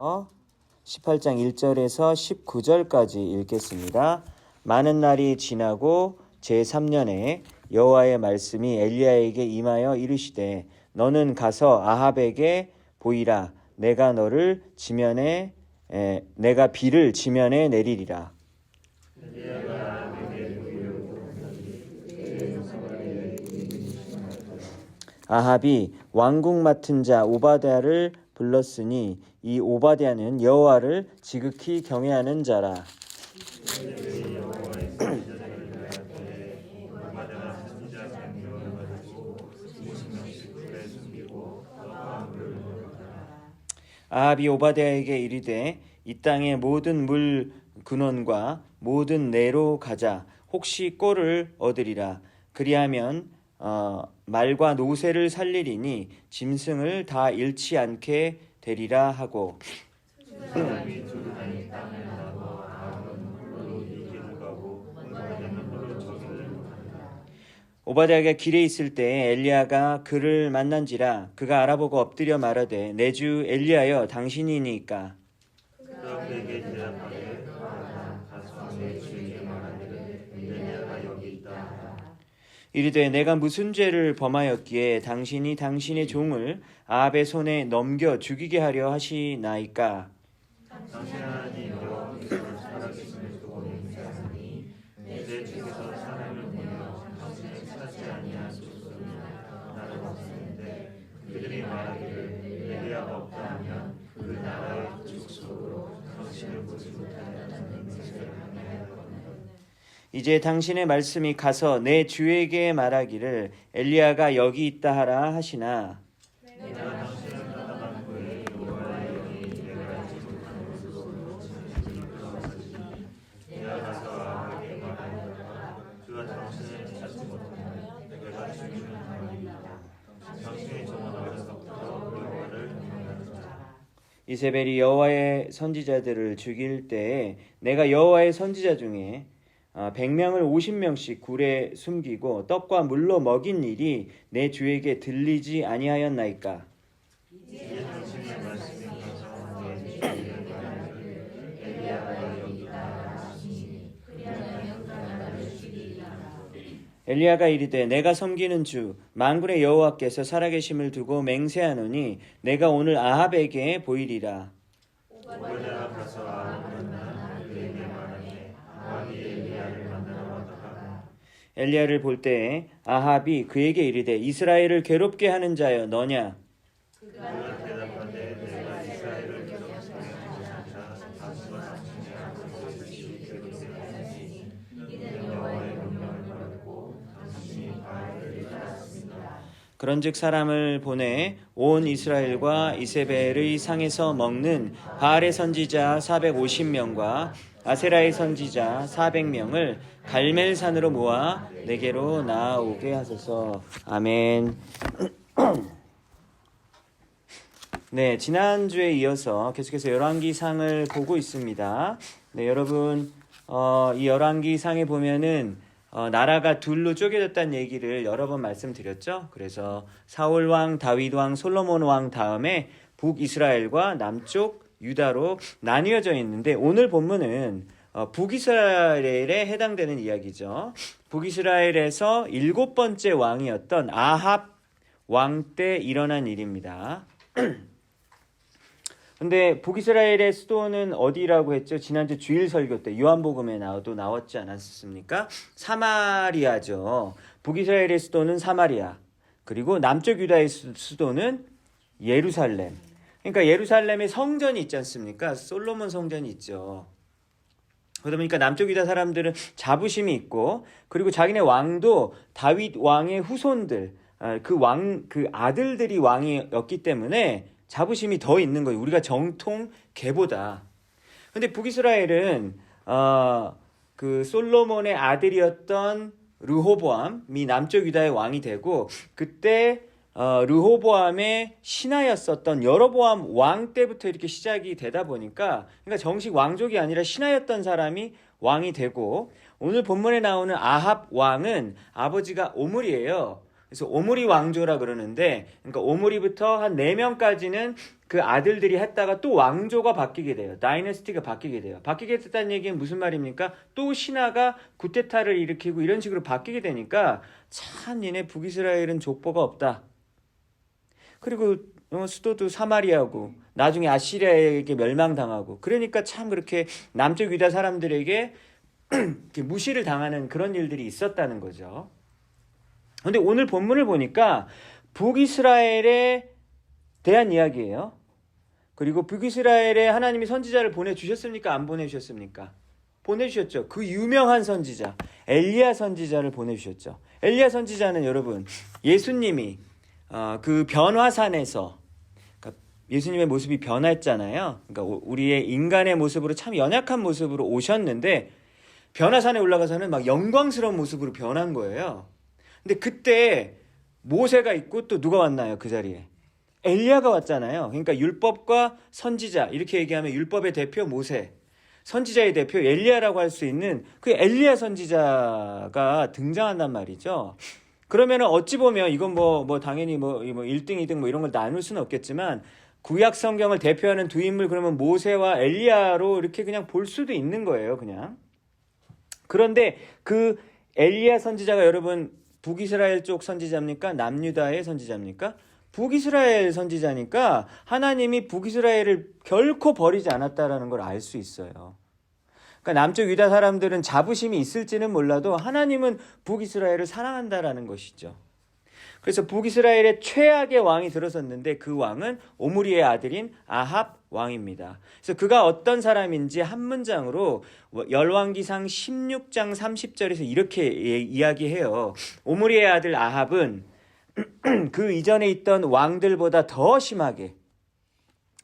18장 1절에서 19절까지 읽겠습니다. 많은 날이 지나고 제3년에 여호와의 말씀이 엘리야에게 임하여 이르시되 너는 가서 아합에게 보이라. 내가 비를 지면에 내리리라. 아합이 왕궁 맡은 자 오바댜를 불렀으니 이 오바댜는 여호와를 지극히 경외하는 자라. 아합이 오바댜에게 이르되 이 땅의 모든 물 근원과 모든 내로 가자. 혹시 꼴을 얻으리라. 그리하면 말과 노새를 살리리니 짐승을 다 잃지 않게 되리라 하고 오바댜가 길에 있을 때 엘리야가 그를 만난지라. 그가 알아보고 엎드려 말하되 내 주 엘리야여 당신이니까. 그가 그에게 대답하되 가서 내 주에게 말하되 엘리야가 여기 있다. 이르되 내가 무슨 죄를 범하였기에 당신이 당신의 종을 아합의 손에 넘겨 죽이게 하려 하시나이까. 당신 하나님이여 이스라엘 살아계심을 두고 맹세하니 내 중에서 사람을 보며 당신을 찾지 아니한 소수는 나를 없애는데 그들이 말하기를 엘리야가 없다 하면 그 나라의 족속으로 당신을 보지 못하였다는 맹세를 하였거늘. 이제 당신의 말씀이 가서 내 주에게 말하기를 엘리야가 여기 있다 하라 하시나. 내가 당신을 따라간 후에 여호와의 영이 내가 알지 못한 곳으로 들어가시니 내가 가서 아합에게 말하였다가 그가 당신을 찾지 못하면 내가 죽이는 하리이다. 당신의 종은 어려서부터 여호와를 경외하는 자. 이세벨이 여호와의 선지자들을 죽일 때에 내가 여호와의 선지자 중에 100명을 50명씩 굴에 숨기고 떡과 물로 먹인 일이 내 주에게 들리지 아니하였나이까. 이제 당신의 말씀이 가서 내 주에게 말하기를 엘리야가 여기 있다 하시니 그리하면 그 나라를 죽이리라. 엘리야가 이르되 내가 섬기는 주 만군의 여호와께서 살아계심을 두고 맹세하노니 내가 오늘 아합에게 보이리라. 오바댜가 가서 아합을 만나 그에게 말하되 아합이 엘리야를 만나러 왔다가 엘리야를 볼 때에 아합이 그에게 이르되 이스라엘을 괴롭게 하는 자여 너냐. 그가 대답하되 내가 이스라엘을 괴롭게 하는 자라. 다시와 당신의 아버지를 괴롭게 하였으니 이는 여호와의 명령을 버렸고 당신이 바알을 따랐습니다. 그런즉 사람을 보내 온 이스라엘과 이세벨의 상에서 먹는 바알의 선지자 450명과 아세라의 선지자 400명을 갈멜산으로 모아 내게로 나아오게 하소서. 아멘. 네, 지난주에 이어서 계속해서 열왕기상을 보고 있습니다. 네, 여러분 이 열왕기상에 보면은 나라가 둘로 쪼개졌다는 얘기를 여러 번 말씀드렸죠. 그래서 사울왕, 다윗왕, 솔로몬왕 다음에 북이스라엘과 남쪽 유다로 나뉘어져 있는데 오늘 본문은 북이스라엘에 해당되는 이야기죠. 북이스라엘에서 7번째 왕이었던 아합 왕 때 일어난 일입니다. 근데 북이스라엘의 수도는 어디라고 했죠? 지난주 주일 설교 때 요한복음에 나왔지 않았습니까? 사마리아죠. 북이스라엘의 수도는 사마리아. 그리고 남쪽 유다의 수도는 예루살렘. 그러니까 예루살렘에 성전이 있지 않습니까? 솔로몬 성전이 있죠. 그러다 보니까 남쪽 유다 사람들은 자부심이 있고 그리고 자기네 왕도 다윗 왕의 후손들, 그 아들들이 왕이었기 때문에 자부심이 더 있는 거예요. 우리가 정통 계보다. 근데 북이스라엘은 그 솔로몬의 아들이었던 르호보암이 남쪽 유다의 왕이 되고 그때 르호보암의 신하였었던 여로보암 왕 때부터 이렇게 시작이 되다 보니까 그러니까 정식 왕족이 아니라 신하였던 사람이 왕이 되고 오늘 본문에 나오는 아합 왕은 아버지가 오므리예요. 그래서 오므리 왕조라 그러는데, 그러니까 오므리부터 한 4명까지는 그 아들들이 했다가 또 왕조가 바뀌게 돼요. 다이너스티가 바뀌게 돼요. 바뀌게 됐다는 얘기는 무슨 말입니까? 또 신하가 구테타를 일으키고 이런 식으로 바뀌게 되니까 참 얘네 북이스라엘은 족보가 없다. 그리고 수도도 사마리아고 나중에 아시리아에게 멸망당하고, 그러니까 참 그렇게 남쪽 유다 사람들에게 무시를 당하는 그런 일들이 있었다는 거죠. 근데 오늘 본문을 보니까 북이스라엘에 대한 이야기예요. 그리고 북이스라엘에 하나님이 선지자를 보내주셨습니까? 안 보내주셨습니까? 보내주셨죠. 그 유명한 선지자 엘리야 선지자를 보내주셨죠. 엘리야 선지자는 여러분, 예수님이 그 변화산에서, 그러니까 예수님의 모습이 변했잖아요. 그러니까 우리의 인간의 모습으로 참 연약한 모습으로 오셨는데 변화산에 올라가서는 막 영광스러운 모습으로 변한 거예요. 근데 그때 모세가 있고 또 누가 왔나요? 그 자리에 엘리야가 왔잖아요. 그러니까 율법과 선지자, 이렇게 얘기하면 율법의 대표 모세, 선지자의 대표 엘리야라고 할 수 있는 그 엘리야 선지자가 등장한단 말이죠. 그러면 어찌 보면 이건 당연히 1등, 2등 이런 걸 나눌 수는 없겠지만 구약 성경을 대표하는 두 인물, 그러면 모세와 엘리야로 이렇게 그냥 볼 수도 있는 거예요, 그냥. 그런데 그 엘리야 선지자가 여러분 북이스라엘 쪽 선지자입니까? 남유다의 선지자입니까? 북이스라엘 선지자니까 하나님이 북이스라엘을 결코 버리지 않았다라는 걸 알 수 있어요. 그러니까 남쪽 유다 사람들은 자부심이 있을지는 몰라도 하나님은 북이스라엘을 사랑한다라는 것이죠. 그래서 북이스라엘의 최악의 왕이 들어섰는데 그 왕은 오므리의 아들인 아합 왕입니다. 그래서 그가 어떤 사람인지 한 문장으로 열왕기상 16장 30절에서 이렇게 이야기해요. 오므리의 아들 아합은 그 이전에 있던 왕들보다 더 심하게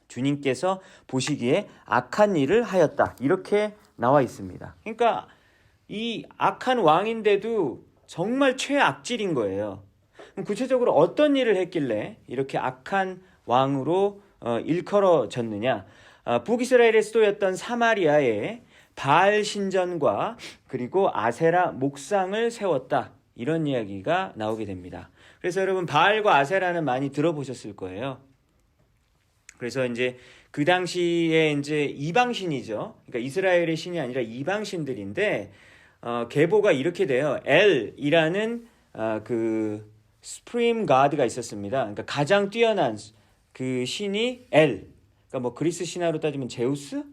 주님께서 보시기에 악한 일을 하였다. 이렇게 나와 있습니다. 그러니까 이 악한 왕인데도 정말 최악질인 거예요. 그럼 구체적으로 어떤 일을 했길래 이렇게 악한 왕으로 일컬어졌느냐? 북이스라엘의 수도였던 사마리아에 바알 신전과 그리고 아세라 목상을 세웠다. 이런 이야기가 나오게 됩니다. 그래서 여러분 바알과 아세라는 많이 들어보셨을 거예요. 그래서 이제 그 당시에 이제 이방신이죠. 그러니까 이스라엘의 신이 아니라 이방신들인데 계보가 이렇게 돼요. 엘이라는 그 스프림 가드가 있었습니다. 그러니까 가장 뛰어난 그 신이 엘. 그러니까 그리스 신화로 따지면 제우스?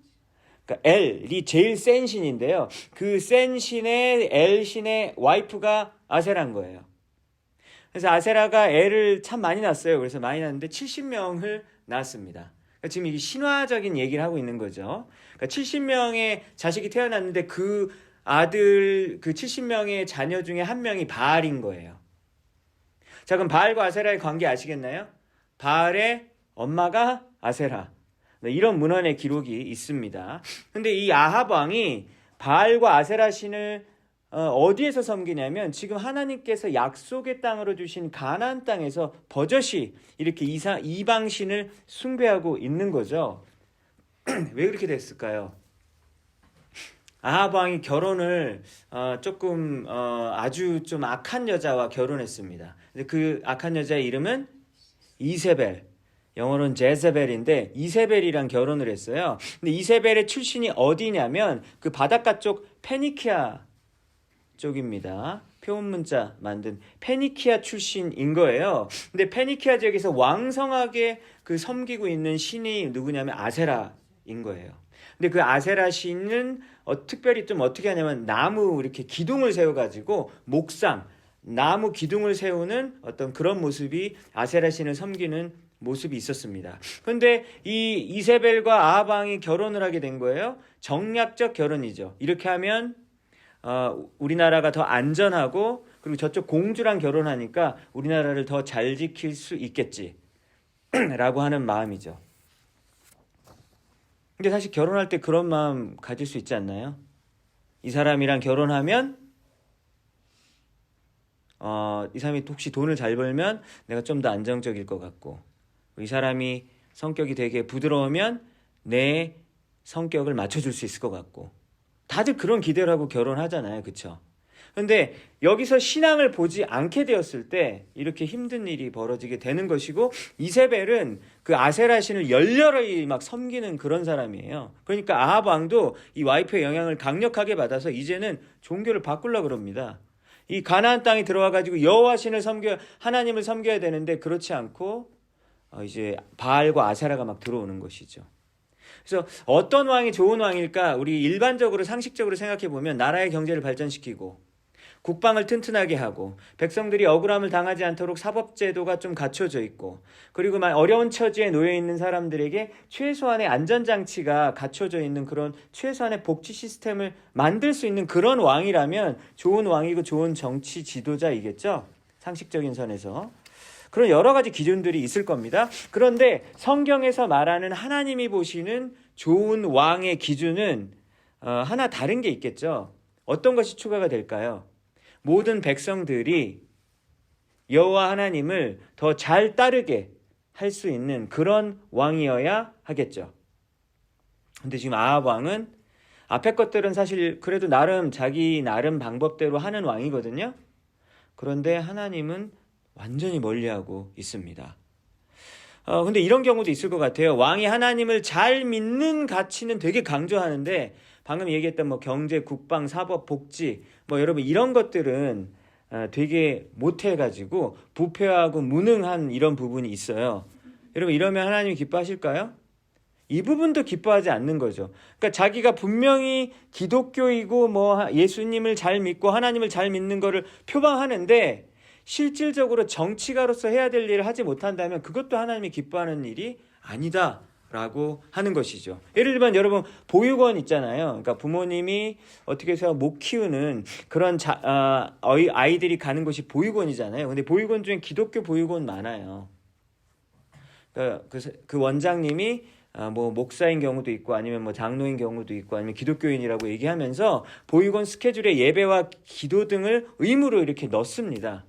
그러니까 엘이 제일 센 신인데요. 그 센 신의 엘 신의 와이프가 아세라인 거예요. 그래서 아세라가 애를 참 많이 낳았어요. 그래서 많이 낳았는데 70명을 낳았습니다. 그러니까 지금 이게 신화적인 얘기를 하고 있는 거죠. 그러니까 70명의 자식이 태어났는데 그 아들, 그 70명의 자녀 중에 한 명이 바알인 거예요. 자, 그럼 바알과 아세라의 관계 아시겠나요? 바알의 엄마가 아세라. 이런 문헌의 기록이 있습니다. 근데 이 아합 왕이 바알과 아세라 신을 어디에서 섬기냐면 지금 하나님께서 약속의 땅으로 주신 가나안 땅에서 버젓이 이렇게 이방신을 숭배하고 있는 거죠. 왜 그렇게 됐을까요? 아합 왕이 결혼을 아주 좀 악한 여자와 결혼했습니다. 그 악한 여자의 이름은 이세벨, 영어로는 제세벨인데 이세벨이랑 결혼을 했어요. 근데 이세벨의 출신이 어디냐면 그 바닷가 쪽 페니키아 쪽입니다. 표문자 만든 페니키아 출신인 거예요. 근데 페니키아 지역에서 왕성하게 그 섬기고 있는 신이 누구냐면 아세라인 거예요. 근데 그 아세라 신은 특별히 좀 어떻게 하냐면 나무 이렇게 기둥을 세워가지고 목상, 나무 기둥을 세우는 어떤 그런 모습이 아세라 신을 섬기는 모습이 있었습니다. 그런데 이 이세벨과 아합 왕이 결혼을 하게 된 거예요. 정략적 결혼이죠. 이렇게 하면 우리나라가 더 안전하고 그리고 저쪽 공주랑 결혼하니까 우리나라를 더 잘 지킬 수 있겠지 라고 하는 마음이죠. 근데 사실 결혼할 때 그런 마음 가질 수 있지 않나요? 이 사람이랑 결혼하면 이 사람이 혹시 돈을 잘 벌면 내가 좀 더 안정적일 것 같고, 이 사람이 성격이 되게 부드러우면 내 성격을 맞춰줄 수 있을 것 같고, 다들 그런 기대를 하고 결혼하잖아요. 그렇죠? 그런데 여기서 신앙을 보지 않게 되었을 때 이렇게 힘든 일이 벌어지게 되는 것이고, 이세벨은 그 아세라 신을 열렬히 막 섬기는 그런 사람이에요. 그러니까 아합 왕도 이 와이프의 영향을 강력하게 받아서 이제는 종교를 바꾸려고 그럽니다. 이 가나안 땅에 들어와 가지고 여호와 신을 하나님을 섬겨야 되는데 그렇지 않고 이제 바알과 아세라가 막 들어오는 것이죠. 그래서 어떤 왕이 좋은 왕일까? 우리 일반적으로 상식적으로 생각해 보면 나라의 경제를 발전시키고 국방을 튼튼하게 하고 백성들이 억울함을 당하지 않도록 사법제도가 좀 갖춰져 있고, 그리고 어려운 처지에 놓여 있는 사람들에게 최소한의 안전장치가 갖춰져 있는 그런 최소한의 복지 시스템을 만들 수 있는 그런 왕이라면 좋은 왕이고 좋은 정치 지도자이겠죠. 상식적인 선에서. 그런 여러 가지 기준들이 있을 겁니다. 그런데 성경에서 말하는 하나님이 보시는 좋은 왕의 기준은 하나 다른 게 있겠죠. 어떤 것이 추가가 될까요? 모든 백성들이 여호와 하나님을 더 잘 따르게 할 수 있는 그런 왕이어야 하겠죠. 근데 지금 아합 왕은 앞에 것들은 사실 그래도 자기 나름 방법대로 하는 왕이거든요. 그런데 하나님은 완전히 멀리하고 있습니다. 근데 이런 경우도 있을 것 같아요. 왕이 하나님을 잘 믿는 가치는 되게 강조하는데, 방금 얘기했던 경제, 국방, 사법, 복지, 여러분 이런 것들은 되게 못해가지고 부패하고 무능한 이런 부분이 있어요. 여러분 이러면 하나님이 기뻐하실까요? 이 부분도 기뻐하지 않는 거죠. 그러니까 자기가 분명히 기독교이고 예수님을 잘 믿고 하나님을 잘 믿는 거를 표방하는데 실질적으로 정치가로서 해야 될 일을 하지 못한다면 그것도 하나님이 기뻐하는 일이 아니다 라고 하는 것이죠. 예를 들면 여러분 보육원 있잖아요. 그러니까 부모님이 어떻게 해서 못 키우는 그런 아이들이 가는 곳이 보육원이잖아요. 근데 보육원 중에 기독교 보육원 많아요. 그러니까 그 원장님이 목사인 경우도 있고 아니면 장로인 경우도 있고 아니면 기독교인이라고 얘기하면서 보육원 스케줄에 예배와 기도 등을 의무로 이렇게 넣습니다.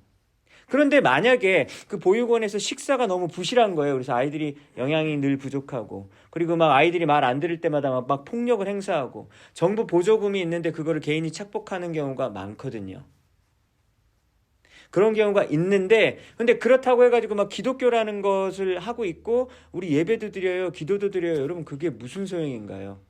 그런데 만약에 그 보육원에서 식사가 너무 부실한 거예요. 그래서 아이들이 영양이 늘 부족하고, 그리고 아이들이 말 안 들을 때마다 막 폭력을 행사하고, 정부 보조금이 있는데 그거를 개인이 착복하는 경우가 많거든요. 그런 경우가 있는데, 근데 그렇다고 해가지고 기독교라는 것을 하고 있고 우리 예배도 드려요, 기도도 드려요. 여러분 그게 무슨 소용인가요?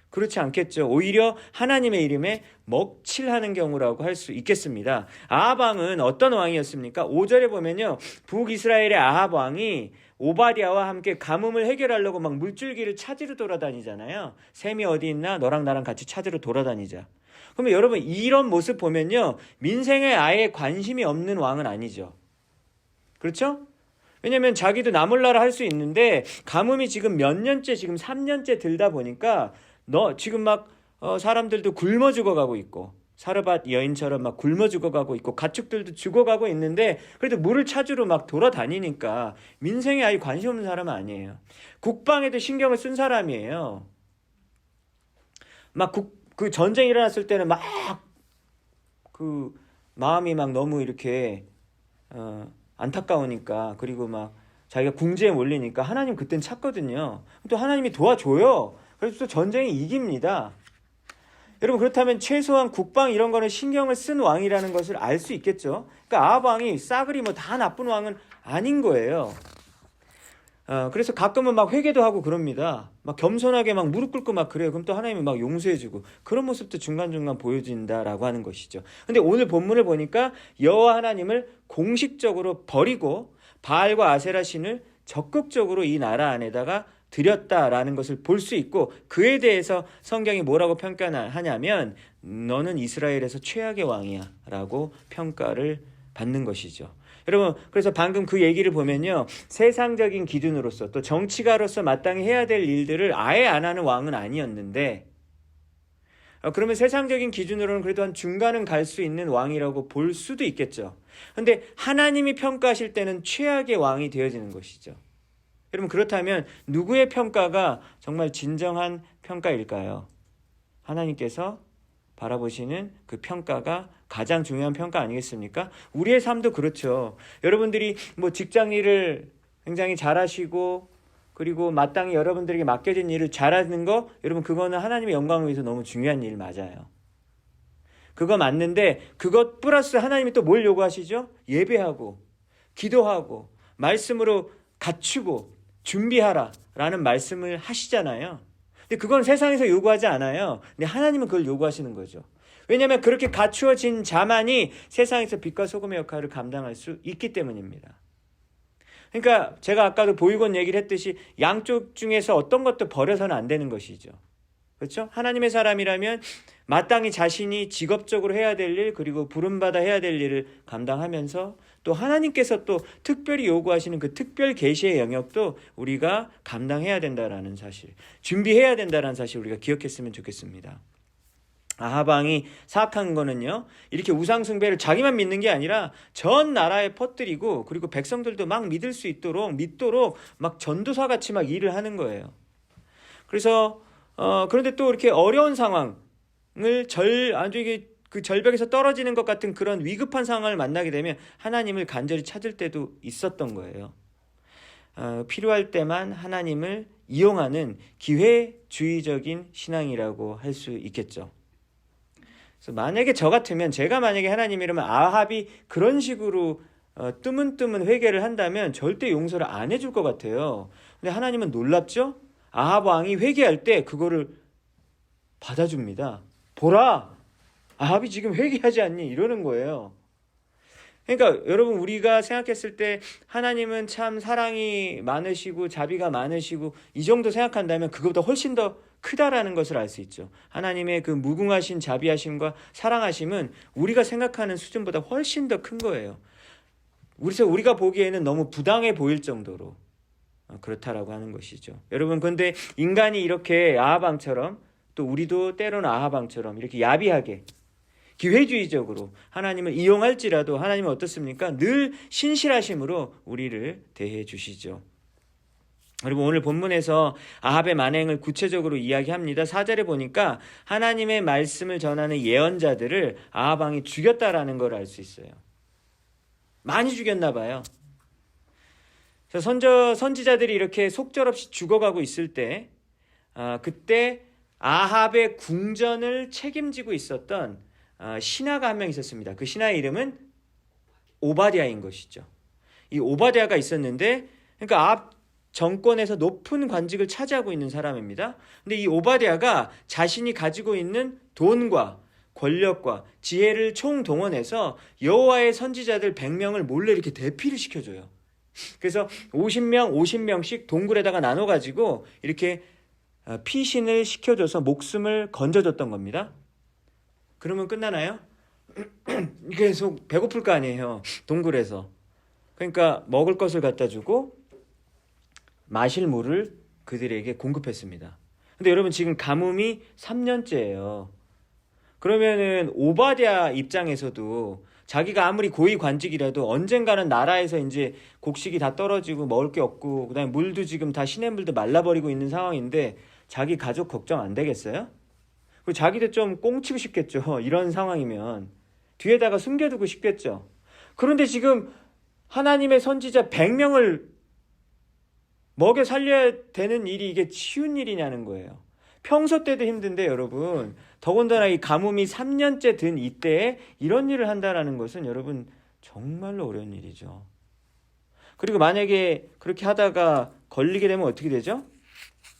그렇지 않겠죠. 오히려 하나님의 이름에 먹칠하는 경우라고 할 수 있겠습니다. 아합 왕은 어떤 왕이었습니까? 5절에 보면요, 북이스라엘의 아합 왕이 오바댜와 함께 가뭄을 해결하려고 물줄기를 찾으러 돌아다니잖아요. 샘이 어디 있나 너랑 나랑 같이 찾으러 돌아다니자. 그러면 여러분 이런 모습 보면요, 민생에 아예 관심이 없는 왕은 아니죠. 그렇죠? 왜냐면 자기도 나 몰라라 할 수 있는데 가뭄이 지금 몇 년째, 지금 3년째 들다 보니까 지금 사람들도 굶어 죽어가고 있고, 사르밧 여인처럼 굶어 죽어가고 있고, 가축들도 죽어가고 있는데 그래도 물을 찾으러 돌아다니니까 민생에 아예 관심 없는 사람은 아니에요. 국방에도 신경을 쓴 사람이에요. 그 전쟁이 일어났을 때는 마음이 너무 이렇게 안타까우니까, 그리고 자기가 궁지에 몰리니까 하나님 그땐 찾거든요. 또 하나님이 도와줘요. 그래서 또 전쟁이 이깁니다. 여러분 그렇다면 최소한 국방 이런 거는 신경을 쓴 왕이라는 것을 알 수 있겠죠. 그러니까 아합 왕이 싸그리 다 나쁜 왕은 아닌 거예요. 그래서 가끔은 회개도 하고 그럽니다. 겸손하게 무릎 꿇고 그래요. 그럼 또 하나님이 용서해주고, 그런 모습도 중간중간 보여진다라고 하는 것이죠. 근데 오늘 본문을 보니까 여호와 하나님을 공식적으로 버리고 바알과 아세라 신을 적극적으로 이 나라 안에다가 드렸다라는 것을 볼 수 있고, 그에 대해서 성경이 뭐라고 평가하냐면 너는 이스라엘에서 최악의 왕이야 라고 평가를 받는 것이죠. 여러분 그래서 방금 그 얘기를 보면요, 세상적인 기준으로서 또 정치가로서 마땅히 해야 될 일들을 아예 안 하는 왕은 아니었는데, 그러면 세상적인 기준으로는 그래도 한 중간은 갈 수 있는 왕이라고 볼 수도 있겠죠. 그런데 하나님이 평가하실 때는 최악의 왕이 되어지는 것이죠. 여러분 그렇다면 누구의 평가가 정말 진정한 평가일까요? 하나님께서 바라보시는 그 평가가 가장 중요한 평가 아니겠습니까? 우리의 삶도 그렇죠. 여러분들이 직장 일을 굉장히 잘하시고, 그리고 마땅히 여러분들에게 맡겨진 일을 잘하는 거, 여러분 그거는 하나님의 영광을 위해서 너무 중요한 일 맞아요. 그거 맞는데 그것 플러스 하나님이 또 뭘 요구하시죠? 예배하고 기도하고 말씀으로 갖추고 준비하라 라는 말씀을 하시잖아요. 근데 그건 세상에서 요구하지 않아요. 근데 하나님은 그걸 요구하시는 거죠. 왜냐하면 그렇게 갖추어진 자만이 세상에서 빛과 소금의 역할을 감당할 수 있기 때문입니다. 그러니까 제가 아까도 보육원 얘기를 했듯이 양쪽 중에서 어떤 것도 버려서는 안 되는 것이죠. 그렇죠? 하나님의 사람이라면 마땅히 자신이 직업적으로 해야 될 일, 그리고 부름받아 해야 될 일을 감당하면서 또 하나님께서 또 특별히 요구하시는 그 특별 계시의 영역도 우리가 감당해야 된다라는 사실, 준비해야 된다라는 사실 우리가 기억했으면 좋겠습니다. 아합 왕이 사악한 거는요, 이렇게 우상 숭배를 자기만 믿는 게 아니라 전 나라에 퍼뜨리고, 그리고 백성들도 막 믿도록 막 전도사 같이 막 일을 하는 거예요. 그래서 그런데 또 이렇게 어려운 상황을 아주 이게 그 절벽에서 떨어지는 것 같은 그런 위급한 상황을 만나게 되면 하나님을 간절히 찾을 때도 있었던 거예요. 필요할 때만 하나님을 이용하는 기회주의적인 신앙이라고 할 수 있겠죠. 그래서 만약에 저 같으면, 제가 만약에 하나님이라면 아합이 그런 식으로 뜨문뜨문 회개를 한다면 절대 용서를 안 해줄 것 같아요. 근데 하나님은 놀랍죠? 아합 왕이 회개할 때 그거를 받아줍니다. 보라! 아합이 지금 회개하지 않니? 이러는 거예요. 그러니까 여러분, 우리가 생각했을 때 하나님은 참 사랑이 많으시고 자비가 많으시고 이 정도 생각한다면 그것보다 훨씬 더 크다라는 것을 알 수 있죠. 하나님의 그 무궁하신 자비하심과 사랑하심은 우리가 생각하는 수준보다 훨씬 더 큰 거예요. 그래서 우리가 보기에는 너무 부당해 보일 정도로 그렇다라고 하는 것이죠. 여러분, 근데 인간이 이렇게 아합 왕처럼, 또 우리도 때로는 아합 왕처럼 이렇게 야비하게 기회주의적으로 하나님을 이용할지라도 하나님은 어떻습니까? 늘 신실하심으로 우리를 대해 주시죠. 여러분, 오늘 본문에서 아합의 만행을 구체적으로 이야기합니다. 4절에 보니까 하나님의 말씀을 전하는 예언자들을 아합 왕이 죽였다라는 걸 알 수 있어요. 많이 죽였나 봐요. 그래서 선지자들이 이렇게 속절없이 죽어가고 있을 때 그때 아합의 궁전을 책임지고 있었던 신하가 한 명 있었습니다. 그 신하의 이름은 오바댜인 것이죠. 이 오바댜가 있었는데, 그러니까 아합 정권에서 높은 관직을 차지하고 있는 사람입니다. 근데 이 오바댜가 자신이 가지고 있는 돈과 권력과 지혜를 총동원해서 여호와의 선지자들 100명을 몰래 이렇게 대피를 시켜줘요. 그래서 50명씩 동굴에다가 나눠가지고 이렇게 피신을 시켜줘서 목숨을 건져줬던 겁니다. 그러면 끝나나요? 계속 배고플 거 아니에요, 동굴에서. 그러니까 먹을 것을 갖다 주고 마실 물을 그들에게 공급했습니다. 근데 여러분, 지금 가뭄이 3년째예요. 그러면은 오바댜 입장에서도 자기가 아무리 고위 관직이라도 언젠가는 나라에서 이제 곡식이 다 떨어지고 먹을 게 없고, 그다음에 물도 지금 다 시냇물도 말라버리고 있는 상황인데 자기 가족 걱정 안 되겠어요? 그리고 자기도 좀 꽁치고 싶겠죠. 이런 상황이면 뒤에다가 숨겨두고 싶겠죠. 그런데 지금 하나님의 선지자 100명을 먹여 살려야 되는 일이 이게 쉬운 일이냐는 거예요. 평소 때도 힘든데 여러분, 더군다나 이 가뭄이 3년째 든 이때에 이런 일을 한다라는 것은 여러분 정말로 어려운 일이죠. 그리고 만약에 그렇게 하다가 걸리게 되면 어떻게 되죠?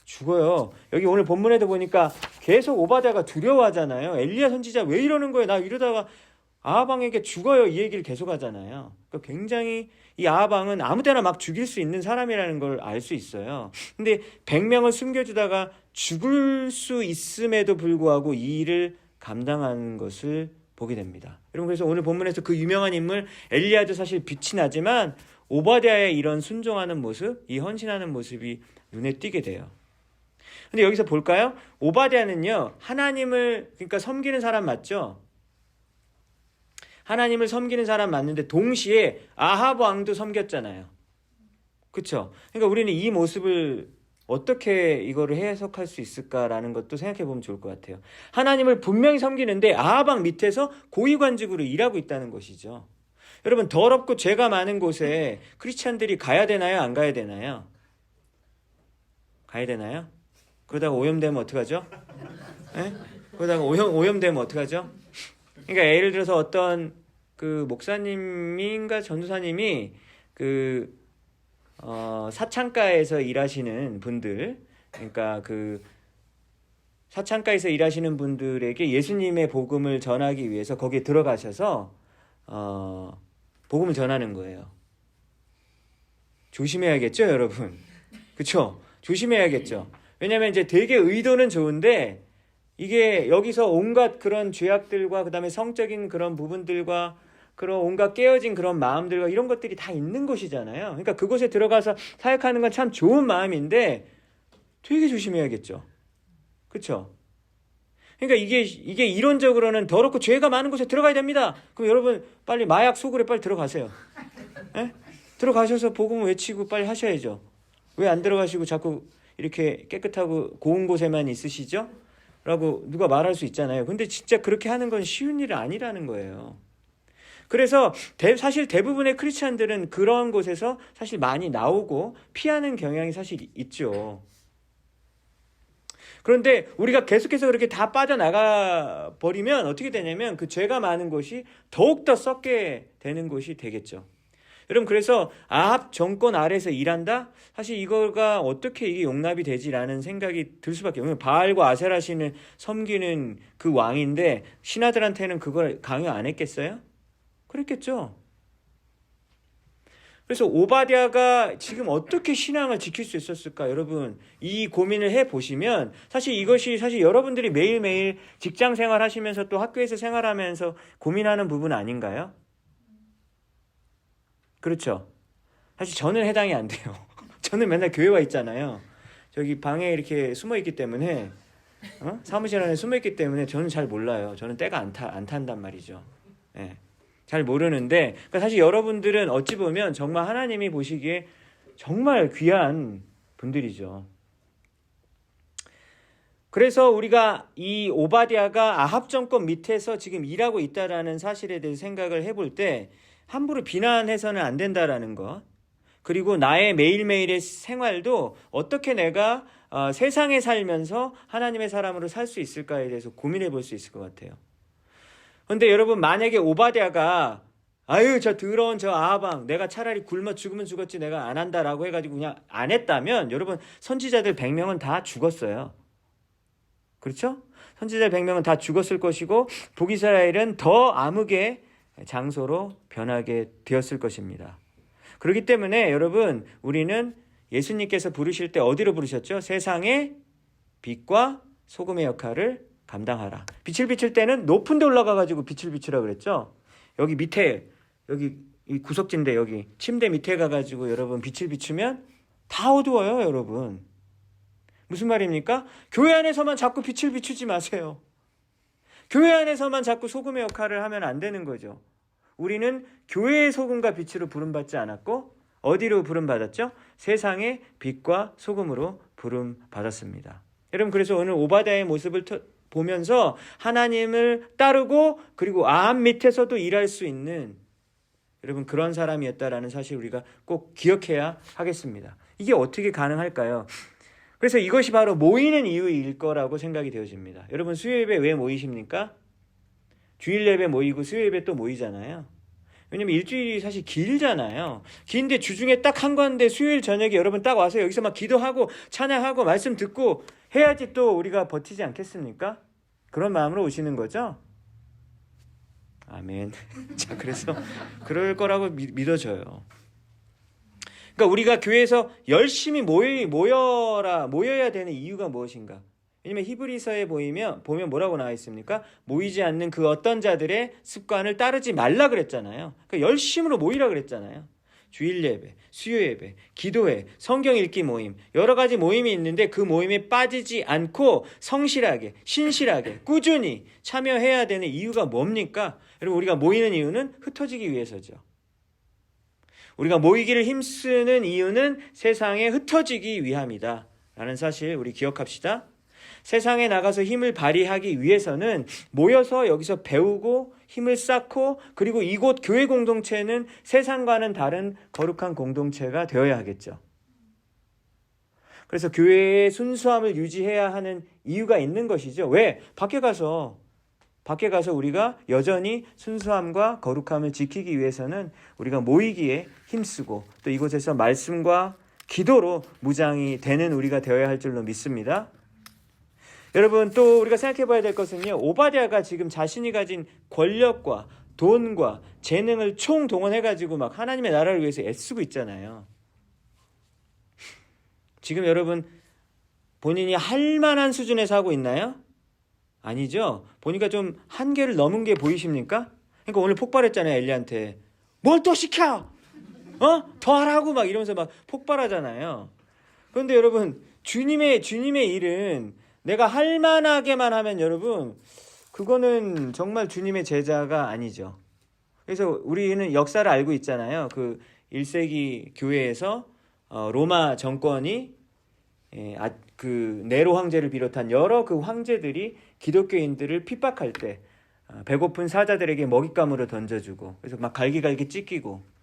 죽어요. 여기 오늘 본문에도 보니까 계속 오바댜가 두려워하잖아요. 엘리야 선지자 왜 이러는 거예요? 나 이러다가 아합 왕에게 죽어요. 이 얘기를 계속 하잖아요. 그러니까 굉장히 이 아합 왕은 아무 데나 막 죽일 수 있는 사람이라는 걸 알 수 있어요. 근데 100명을 숨겨주다가 죽을 수 있음에도 불구하고 이 일을 감당하는 것을 보게 됩니다. 여러분, 그래서 오늘 본문에서 그 유명한 인물 엘리야도 사실 빛이 나지만 오바댜의 이런 순종하는 모습, 이 헌신하는 모습이 눈에 띄게 돼요. 근데 여기서 볼까요? 오바댜는요, 하나님을 그러니까 섬기는 사람 맞죠? 하나님을 섬기는 사람 맞는데 동시에 아합 왕도 섬겼잖아요. 그렇죠? 그러니까 우리는 이 모습을 어떻게 이거를 해석할 수 있을까라는 것도 생각해 보면 좋을 것 같아요. 하나님을 분명히 섬기는데 아합 왕 밑에서 고위관직으로 일하고 있다는 것이죠. 여러분, 더럽고 죄가 많은 곳에 크리스찬들이 가야 되나요? 안 가야 되나요? 가야 되나요? 그러다가 오염되면 어떡하죠? 네? 그러다가 오염되면 어떡하죠? 그러니까 예를 들어서 어떤 그 목사님인가 전도사님이 그 사창가에서 일하시는 분들, 그러니까 그 사창가에서 일하시는 분들에게 예수님의 복음을 전하기 위해서 거기에 들어가셔서 복음을 전하는 거예요. 조심해야겠죠, 여러분? 그쵸? 조심해야겠죠. 왜냐면 이제 되게 의도는 좋은데 이게 여기서 온갖 그런 죄악들과 그다음에 성적인 그런 부분들과 그런 온갖 깨어진 그런 마음들과 이런 것들이 다 있는 곳이잖아요. 그러니까 그곳에 들어가서 사역하는 건 참 좋은 마음인데 되게 조심해야겠죠. 그렇죠? 그러니까 이게 이론적으로는 더럽고 죄가 많은 곳에 들어가야 됩니다. 그럼 여러분 빨리 마약 소굴에 빨리 들어가세요. 에? 들어가셔서 복음 외치고 빨리 하셔야죠. 왜 안 들어가시고 자꾸 이렇게 깨끗하고 고운 곳에만 있으시죠? 라고 누가 말할 수 있잖아요. 근데 진짜 그렇게 하는 건 쉬운 일이 아니라는 거예요. 그래서 사실 대부분의 크리스찬들은 그런 곳에서 사실 많이 나오고 피하는 경향이 사실 있죠. 그런데 우리가 계속해서 그렇게 다 빠져나가 버리면 어떻게 되냐면 그 죄가 많은 곳이 더욱더 썩게 되는 곳이 되겠죠. 여러분, 그래서 아합 정권 아래에서 일한다? 사실 이거가 어떻게 이게 용납이 되지라는 생각이 들 수밖에 없어요. 바알과 아세라 신을 섬기는 그 왕인데 신하들한테는 그걸 강요 안 했겠어요? 그랬겠죠. 그래서 오바댜가 지금 어떻게 신앙을 지킬 수 있었을까? 여러분, 이 고민을 해보시면 사실 이것이 사실 여러분들이 매일매일 직장 생활하시면서 또 학교에서 생활하면서 고민하는 부분 아닌가요? 그렇죠. 사실 저는 해당이 안 돼요. 저는 맨날 교회 와 있잖아요. 저기 방에 이렇게 숨어 있기 때문에 사무실 안에 숨어 있기 때문에 저는 잘 몰라요. 저는 때가 안 탄단 말이죠. 네. 잘 모르는데 그러니까 사실 여러분들은 어찌 보면 정말 하나님이 보시기에 정말 귀한 분들이죠. 그래서 우리가 이 오바댜가 아합 정권 밑에서 지금 일하고 있다라는 사실에 대해서 생각을 해볼 때 함부로 비난해서는 안 된다라는 것, 그리고 나의 매일매일의 생활도 어떻게 내가 세상에 살면서 하나님의 사람으로 살 수 있을까에 대해서 고민해 볼 수 있을 것 같아요. 그런데 여러분, 만약에 오바댜가 아유 저 더러운 저 아합왕 내가 차라리 굶어 죽으면 죽었지 내가 안 한다라고 해가지고 그냥 안 했다면 여러분 선지자들 100명은 다 죽었어요. 그렇죠? 선지자 100명은 다 죽었을 것이고 북이스라엘은 더 암흑의 장소로 변하게 되었을 것입니다. 그렇기 때문에 여러분, 우리는 예수님께서 부르실 때 어디로 부르셨죠? 세상의 빛과 소금의 역할을 감당하라. 빛을 비출 때는 높은 데 올라가가지고 빛을 비추라 그랬죠? 여기 밑에, 여기 이 구석진데 여기 침대 밑에 가가지고 여러분 빛을 비추면 다 어두워요, 여러분. 무슨 말입니까? 교회 안에서만 자꾸 빛을 비추지 마세요. 교회 안에서만 자꾸 소금의 역할을 하면 안 되는 거죠. 우리는 교회의 소금과 빛으로 부름받지 않았고 어디로 부름받았죠? 세상의 빛과 소금으로 부름받았습니다. 여러분, 그래서 오늘 오바댜의 모습을 보면서 하나님을 따르고 그리고 아합 밑에서도 일할 수 있는 여러분 그런 사람이었다라는 사실 우리가 꼭 기억해야 하겠습니다. 이게 어떻게 가능할까요? 그래서 이것이 바로 모이는 이유일 거라고 생각이 되어집니다. 여러분, 수요예배 왜 모이십니까? 주일 예배 모이고 수요 예배 또 모이잖아요. 왜냐면 일주일이 사실 길잖아요. 긴데 주중에 딱 한 건데 수요일 저녁에 여러분 딱 와서 여기서 막 기도하고 찬양하고 말씀 듣고 해야지 또 우리가 버티지 않겠습니까? 그런 마음으로 오시는 거죠? 아멘. 자, 그래서 그럴 거라고 믿어져요. 그러니까 우리가 교회에서 열심히 모여야 되는 이유가 무엇인가? 왜냐면 히브리서에 보면 뭐라고 나와 있습니까? 모이지 않는 그 어떤 자들의 습관을 따르지 말라 그랬잖아요. 그러니까 열심으로 모이라 그랬잖아요. 주일 예배, 수요 예배, 기도회, 성경 읽기 모임, 여러 가지 모임이 있는데 그 모임에 빠지지 않고 성실하게, 신실하게, 꾸준히 참여해야 되는 이유가 뭡니까? 여러분, 우리가 모이는 이유는 흩어지기 위해서죠. 우리가 모이기를 힘쓰는 이유는 세상에 흩어지기 위함이다 라는 사실 우리 기억합시다. 세상에 나가서 힘을 발휘하기 위해서는 모여서 여기서 배우고 힘을 쌓고 그리고 이곳 교회 공동체는 세상과는 다른 거룩한 공동체가 되어야 하겠죠. 그래서 교회의 순수함을 유지해야 하는 이유가 있는 것이죠. 왜? 밖에 가서 밖에 가서 우리가 여전히 순수함과 거룩함을 지키기 위해서는 우리가 모이기에 힘쓰고 또 이곳에서 말씀과 기도로 무장이 되는 우리가 되어야 할 줄로 믿습니다. 여러분, 또 우리가 생각해 봐야 될 것은요, 오바댜가 지금 자신이 가진 권력과 돈과 재능을 총동원해가지고 막 하나님의 나라를 위해서 애쓰고 있잖아요. 지금 여러분, 본인이 할 만한 수준에서 하고 있나요? 아니죠. 보니까 좀 한계를 넘은 게 보이십니까? 그러니까 오늘 폭발했잖아요, 엘리야한테. 뭘 또 시켜? 더 하라고 막 이러면서 막 폭발하잖아요. 그런데 여러분, 주님의 일은 내가 할 만하게만 하면 여러분, 그거는 정말 주님의 제자가 아니죠. 그래서 우리는 역사를 알고 있잖아요. 그 1세기 교회에서 로마 정권이 그 네로 황제를 비롯한 여러 그 황제들이 기독교인들을 핍박할 때 배고픈 사자들에게 먹잇감으로 던져주고, 그래서 막 갈기갈기 찢기고,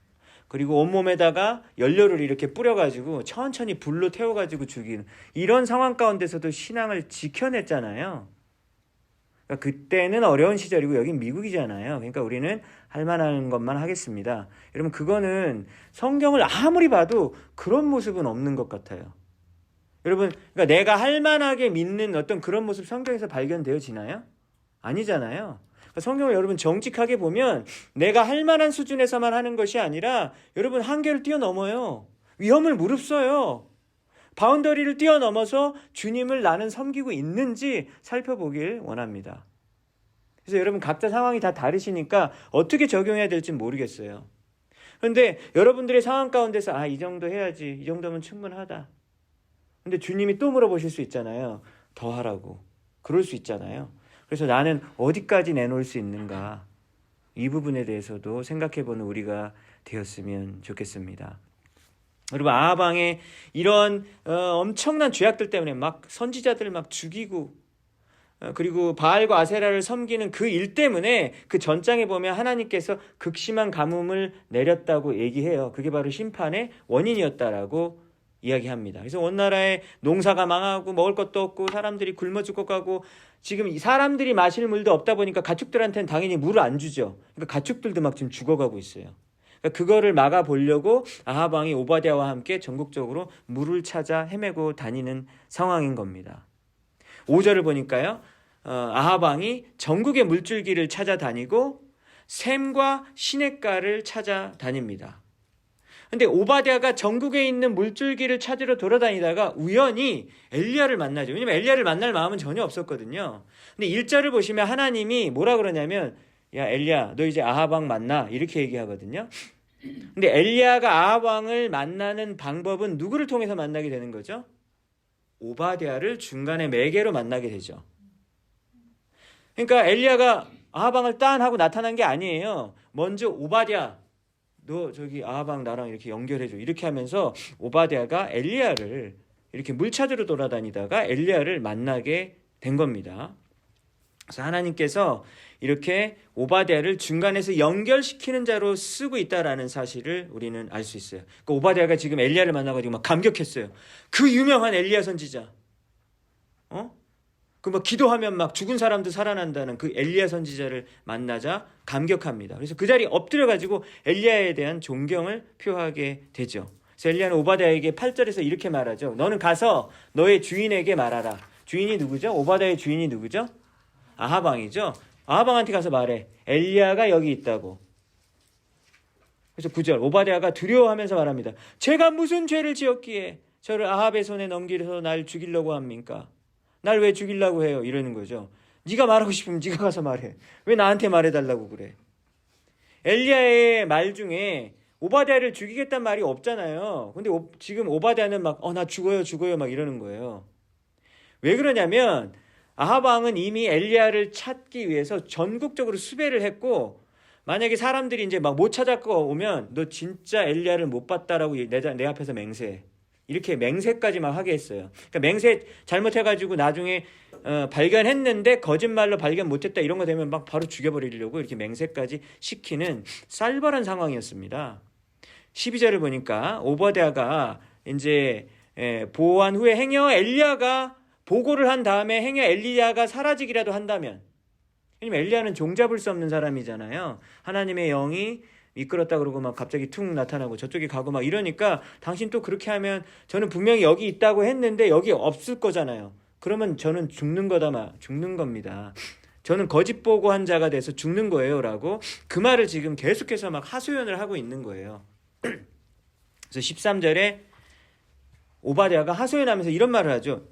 그리고 온몸에다가 연료를 이렇게 뿌려가지고 천천히 불로 태워가지고 죽이는 이런 상황 가운데서도 신앙을 지켜냈잖아요. 그러니까 그때는 어려운 시절이고 여긴 미국이잖아요. 그러니까 우리는 할 만한 것만 하겠습니다. 여러분, 그거는 성경을 아무리 봐도 그런 모습은 없는 것 같아요. 여러분, 그러니까 내가 할 만하게 믿는 어떤 그런 모습 성경에서 발견되어지나요? 아니잖아요. 그러니까 성경을 여러분 정직하게 보면 내가 할 만한 수준에서만 하는 것이 아니라 여러분 한계를 뛰어넘어요. 위험을 무릅써요. 바운더리를 뛰어넘어서 주님을 나는 섬기고 있는지 살펴보길 원합니다. 그래서 여러분 각자 상황이 다 다르시니까 어떻게 적용해야 될지 모르겠어요. 그런데 여러분들의 상황 가운데서 이 정도 해야지, 이 정도면 충분하다. 근데 주님이 또 물어보실 수 있잖아요. 더 하라고. 그럴 수 있잖아요. 그래서 나는 어디까지 내놓을 수 있는가, 이 부분에 대해서도 생각해보는 우리가 되었으면 좋겠습니다. 여러분, 아하방의 이런 엄청난 죄악들 때문에 막 선지자들 막 죽이고, 그리고 바알과 아세라를 섬기는 그 일 때문에 그 전장에 보면 하나님께서 극심한 가뭄을 내렸다고 얘기해요. 그게 바로 심판의 원인이었다라고 이야기합니다. 그래서 온 나라에 농사가 망하고 먹을 것도 없고 사람들이 굶어 죽어가고, 지금 사람들이 마실 물도 없다 보니까 가축들한테는 당연히 물을 안 주죠. 그러니까 가축들도 막 지금 죽어가고 있어요. 그러니까 그거를 막아보려고 아하방이 오바댜와 함께 전국적으로 물을 찾아 헤매고 다니는 상황인 겁니다. 5절을 보니까요, 아하방이 전국의 물줄기를 찾아다니고 샘과 시냇가를 찾아다닙니다. 근데 오바댜가 전국에 있는 물줄기를 찾으러 돌아다니다가 우연히 엘리야를 만나죠. 왜냐면 엘리야를 만날 마음은 전혀 없었거든요. 근데 1절을 보시면 하나님이 뭐라 그러냐면, 야 엘리야, 너 이제 아하방 만나, 이렇게 얘기하거든요. 근데 엘리야가 아하방을 만나는 방법은 누구를 통해서 만나게 되는 거죠? 오바댜를 중간에 매개로 만나게 되죠. 그러니까 엘리야가 아하방을 딴 하고 나타난 게 아니에요. 먼저 오바댜, 너 저기 아하방 나랑 이렇게 연결해줘, 이렇게 하면서 오바댜가 엘리야를 이렇게 물 찾으러 돌아다니다가 엘리야를 만나게 된 겁니다. 그래서 하나님께서 이렇게 오바댜를 중간에서 연결시키는 자로 쓰고 있다라는 사실을 우리는 알 수 있어요. 그러니까 오바댜가 지금 엘리야를 만나가지고 막 감격했어요. 그 유명한 엘리야 선지자, 그 막 기도하면 막 죽은 사람도 살아난다는 그 엘리야 선지자를 만나자 감격합니다. 그래서 그 자리에 엎드려가지고 엘리야에 대한 존경을 표하게 되죠. 그래서 엘리야는 오바댜에게 8절에서 이렇게 말하죠. 너는 가서 너의 주인에게 말하라. 주인이 누구죠? 오바댜의 주인이 누구죠? 아하방이죠. 아하방한테 가서 말해. 엘리야가 여기 있다고. 그래서 9절, 오바댜가 두려워하면서 말합니다. 제가 무슨 죄를 지었기에 저를 아합의 손에 넘기려서 날 죽이려고 합니까? 날 왜 죽이려고 해요? 이러는 거죠. 네가 말하고 싶으면 네가 가서 말해. 왜 나한테 말해달라고 그래? 엘리야의 말 중에 오바댜를 죽이겠다는 말이 없잖아요. 근데 지금 오바댜는 막 나 죽어요 막 이러는 거예요. 왜 그러냐면 아합 왕은 이미 엘리야를 찾기 위해서 전국적으로 수배를 했고, 만약에 사람들이 이제 막 못 찾아고 오면 너 진짜 엘리야를 못 봤다라고 내 앞에서 맹세해. 이렇게 맹세까지 막 하게 했어요. 그러니까 맹세 잘못해가지고 나중에 발견했는데 거짓말로 발견 못했다 이런 거 되면 막 바로 죽여버리려고 이렇게 맹세까지 시키는 쌀벌한 상황이었습니다. 12절을 보니까 오바댜가 이제 보호한 후에 행여 엘리야가 보고를 한 다음에 행여 엘리야가 사라지기라도 한다면, 왜냐면 엘리야는 종잡을 수 없는 사람이잖아요. 하나님의 영이 이끌었다 그러고 막 갑자기 툭 나타나고 저쪽에 가고 막 이러니까 당신 또 그렇게 하면 저는 분명히 여기 있다고 했는데 여기 없을 거잖아요. 그러면 저는 죽는 겁니다. 저는 거짓 보고한 자가 돼서 죽는 거예요. 라고 그 말을 지금 계속해서 막 하소연을 하고 있는 거예요. 그래서 13절에 오바댜가 하소연하면서 이런 말을 하죠.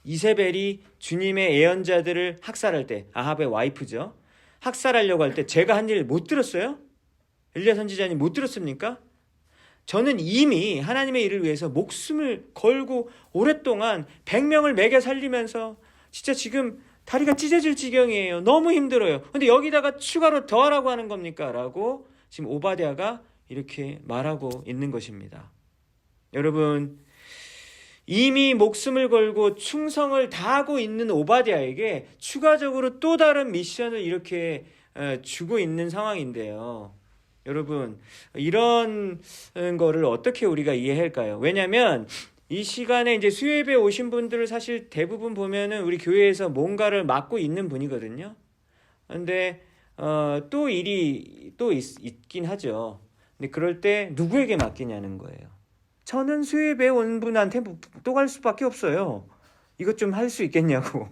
이세벨이 주님의 예언자들을 학살할 때, 아합의 와이프죠. 학살하려고 할 때 제가 한 일 못 들었어요? 엘리야 선지자님 못 들었습니까? 저는 이미 하나님의 일을 위해서 목숨을 걸고 오랫동안 100명을 먹여 살리면서 진짜 지금 다리가 찢어질 지경이에요. 너무 힘들어요. 근데 여기다가 추가로 더 하라고 하는 겁니까? 라고 지금 오바댜가 이렇게 말하고 있는 것입니다. 여러분, 이미 목숨을 걸고 충성을 다하고 있는 오바댜에게 추가적으로 또 다른 미션을 이렇게 주고 있는 상황인데요. 여러분, 이런 거를 어떻게 우리가 이해할까요? 왜냐하면 이 시간에 이제 수요예배 오신 분들을 사실 대부분 보면은 우리 교회에서 뭔가를 맡고 있는 분이거든요. 근데 또 일이 또 있긴 하죠. 근데 그럴 때 누구에게 맡기냐는 거예요. 저는 수요예배 온 분한테 또 갈 수밖에 없어요. 이것 좀 할 수 있겠냐고.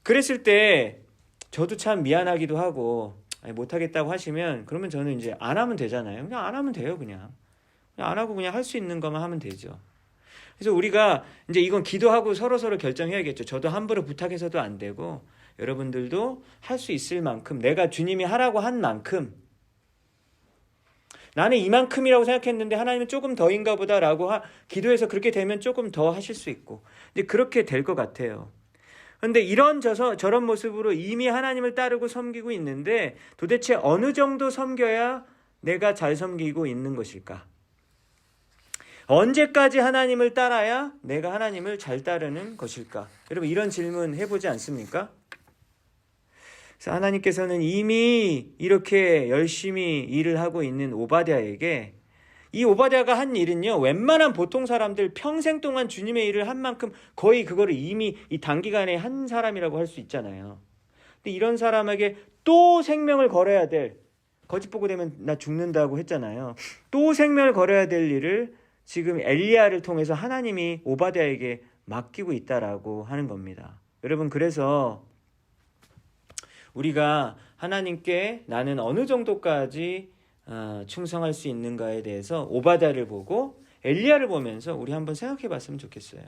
그랬을 때 저도 참 미안하기도 하고 못하겠다고 하시면 그러면 저는 이제 안 하면 되잖아요. 그냥 안 하면 돼요. 그냥 안 하고 그냥 할 수 있는 것만 하면 되죠. 그래서 우리가 이제 이건 기도하고 서로 결정해야겠죠. 저도 함부로 부탁해서도 안 되고 여러분들도 할 수 있을 만큼 내가 주님이 하라고 한 만큼 나는 이만큼이라고 생각했는데 하나님은 조금 더인가 보다라고 기도해서 그렇게 되면 조금 더 하실 수 있고 이제 그렇게 될 것 같아요. 그런데 이런 저런 모습으로 이미 하나님을 따르고 섬기고 있는데 도대체 어느 정도 섬겨야 내가 잘 섬기고 있는 것일까? 언제까지 하나님을 따라야 내가 하나님을 잘 따르는 것일까? 여러분 이런 질문 해보지 않습니까? 그래서 하나님께서는 이미 이렇게 열심히 일을 하고 있는 오바댜에게 이 오바댜가 한 일은요, 웬만한 보통 사람들 평생 동안 주님의 일을 한 만큼 거의 그거를 이미 이 단기간에 한 사람이라고 할 수 있잖아요. 근데 이런 사람에게 또 생명을 걸어야 될, 거짓 보고 되면 나 죽는다고 했잖아요. 또 생명을 걸어야 될 일을 지금 엘리야를 통해서 하나님이 오바댜에게 맡기고 있다라고 하는 겁니다. 여러분, 그래서 우리가 하나님께 나는 어느 정도까지 충성할 수 있는가에 대해서 오바댜를 보고 엘리야를 보면서 우리 한번 생각해 봤으면 좋겠어요.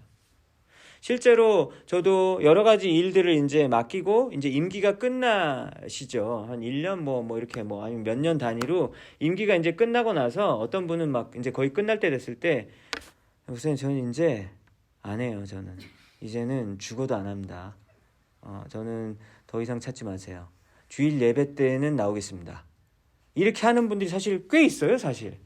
실제로 저도 여러 가지 일들을 이제 맡기고 이제 임기가 끝나시죠. 한 1년 뭐 이렇게 아니면 몇 년 단위로 임기가 이제 끝나고 나서 어떤 분은 막 이제 거의 끝날 때 됐을 때 선생님 저는 이제 안 해요. 저는 이제는 죽어도 안 합니다. 저는 더 이상 찾지 마세요. 주일 예배 때는 나오겠습니다. 이렇게 하는 분들이 사실 꽤 있어요, 사실.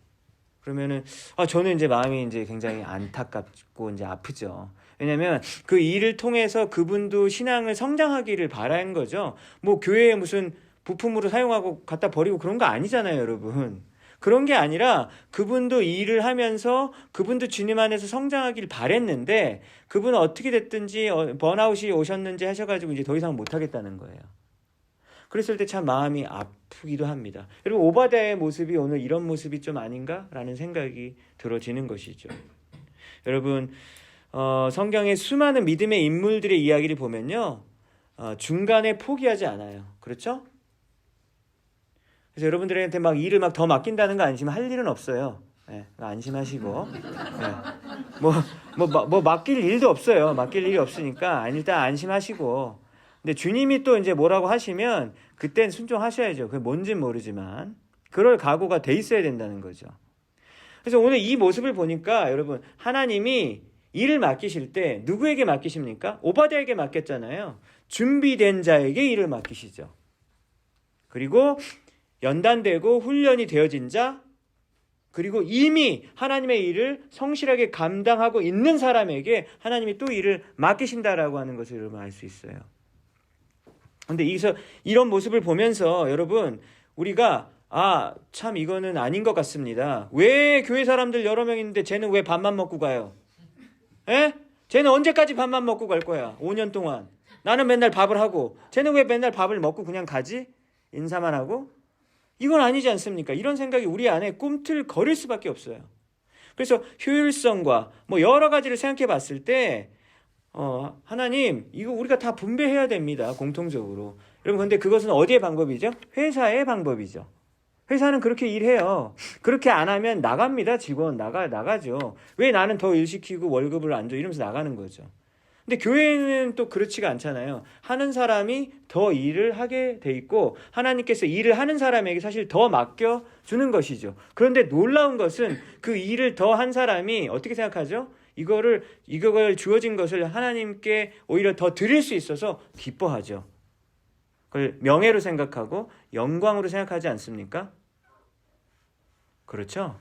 그러면은 저는 이제 마음이 이제 굉장히 안타깝고 이제 아프죠. 왜냐면 그 일을 통해서 그분도 신앙을 성장하기를 바라는 거죠. 뭐 교회에 무슨 부품으로 사용하고 갖다 버리고 그런 거 아니잖아요, 여러분. 그런 게 아니라 그분도 일을 하면서 그분도 주님 안에서 성장하길 바랬는데 그분은 어떻게 됐든지 번아웃이 오셨는지 하셔가지고 이제 더 이상 못하겠다는 거예요. 그랬을 때 참 마음이 아프기도 합니다. 여러분, 오바댜의 모습이 오늘 이런 모습이 좀 아닌가라는 생각이 들어지는 것이죠. 여러분, 성경의 수많은 믿음의 인물들의 이야기를 보면요, 중간에 포기하지 않아요. 그렇죠? 그래서 여러분들한테 막 일을 막 더 맡긴다는 거 안심할 일은 없어요. 네, 안심하시고. 네. 맡길 일도 없어요. 맡길 일이 없으니까 일단 안심하시고. 근데 주님이 또 이제 뭐라고 하시면 그땐 순종하셔야죠. 그게 뭔진 모르지만 그럴 각오가 돼 있어야 된다는 거죠. 그래서 오늘 이 모습을 보니까 여러분, 하나님이 일을 맡기실 때 누구에게 맡기십니까? 오바댜에게 맡겼잖아요. 준비된 자에게 일을 맡기시죠. 그리고 연단되고 훈련이 되어진 자, 그리고 이미 하나님의 일을 성실하게 감당하고 있는 사람에게 하나님이 또 일을 맡기신다라고 하는 것을 여러분 알 수 있어요. 근데 이런 모습을 보면서 여러분, 우리가 참 이거는 아닌 것 같습니다. 왜 교회 사람들 여러 명 있는데 쟤는 왜 밥만 먹고 가요? 에? 쟤는 언제까지 밥만 먹고 갈 거야? 5년 동안. 나는 맨날 밥을 하고 쟤는 왜 맨날 밥을 먹고 그냥 가지? 인사만 하고? 이건 아니지 않습니까? 이런 생각이 우리 안에 꿈틀거릴 수밖에 없어요. 그래서 효율성과 뭐 여러 가지를 생각해 봤을 때 하나님 이거 우리가 다 분배해야 됩니다. 공통적으로. 여러분 근데 그것은 어디의 방법이죠? 회사의 방법이죠. 회사는 그렇게 일해요. 그렇게 안 하면 나갑니다. 직원 나가죠. 왜 나는 더 일 시키고 월급을 안 줘? 이러면서 나가는 거죠. 근데 교회는 또 그렇지가 않잖아요. 하는 사람이 더 일을 하게 돼 있고 하나님께서 일을 하는 사람에게 사실 더 맡겨주는 것이죠. 그런데 놀라운 것은 그 일을 더 한 사람이 어떻게 생각하죠? 이걸 주어진 것을 하나님께 오히려 더 드릴 수 있어서 기뻐하죠. 그걸 명예로 생각하고 영광으로 생각하지 않습니까? 그렇죠?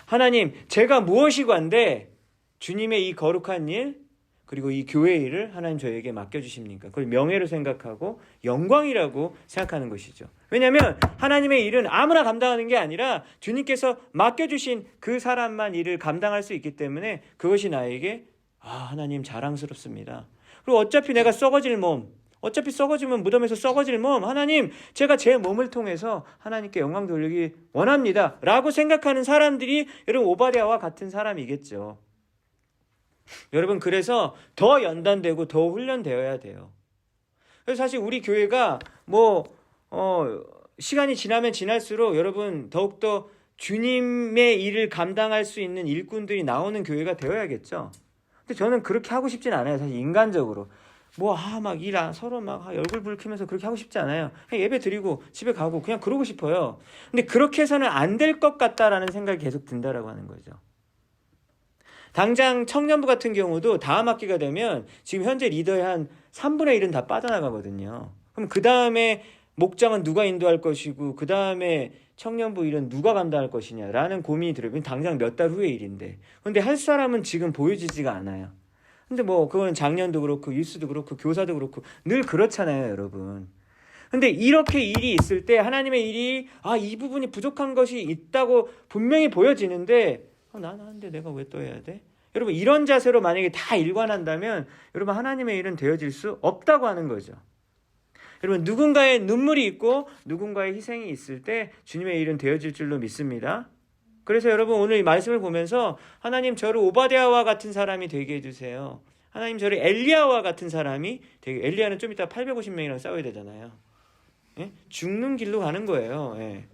하나님, 제가 무엇이 관데 주님의 이 거룩한 일 그리고 이 교회 일을 하나님 저에게 맡겨주십니까? 그걸 명예로 생각하고 영광이라고 생각하는 것이죠. 왜냐하면 하나님의 일은 아무나 감당하는 게 아니라 주님께서 맡겨주신 그 사람만 일을 감당할 수 있기 때문에 그것이 나에게 하나님 자랑스럽습니다. 그리고 어차피 내가 썩어지면 무덤에서 썩어질 몸, 하나님 제가 제 몸을 통해서 하나님께 영광 돌리기 원합니다 라고 생각하는 사람들이 여러분 오바댜와 같은 사람이겠죠. 여러분 그래서 더 연단되고 더 훈련되어야 돼요. 그래서 사실 우리 교회가 시간이 지나면 지날수록 여러분 더욱더 주님의 일을 감당할 수 있는 일꾼들이 나오는 교회가 되어야겠죠. 근데 저는 그렇게 하고 싶진 않아요. 사실 인간적으로 서로 얼굴 붉히면서 그렇게 하고 싶지 않아요. 그냥 예배 드리고 집에 가고 그냥 그러고 싶어요. 근데 그렇게 해서는 안 될 것 같다라는 생각이 계속 든다라고 하는 거죠. 당장 청년부 같은 경우도 다음 학기가 되면 지금 현재 리더의 한 3분의 1은 다 빠져나가거든요. 그럼 그 다음에 목장은 누가 인도할 것이고 그 다음에 청년부 일은 누가 감당할 것이냐라는 고민이 들어요. 당장 몇 달 후의 일인데. 근데 할 사람은 지금 보여지지가 않아요. 근데 그건 작년도 그렇고 유스도 그렇고 교사도 그렇고 늘 그렇잖아요, 여러분. 근데 이렇게 일이 있을 때 하나님의 일이 이 부분이 부족한 것이 있다고 분명히 보여지는데 나는 하는데 내가 왜 또 해야 돼? 여러분 이런 자세로 만약에 다 일관한다면 여러분 하나님의 일은 되어질 수 없다고 하는 거죠. 여러분 누군가의 눈물이 있고 누군가의 희생이 있을 때 주님의 일은 되어질 줄로 믿습니다. 그래서 여러분 오늘 이 말씀을 보면서 하나님 저를 오바댜와 같은 사람이 되게 해주세요. 하나님 저를 엘리야와 같은 사람이 되게 엘리야는 좀 이따 850명이랑 싸워야 되잖아요. 예? 죽는 길로 가는 거예요. 예.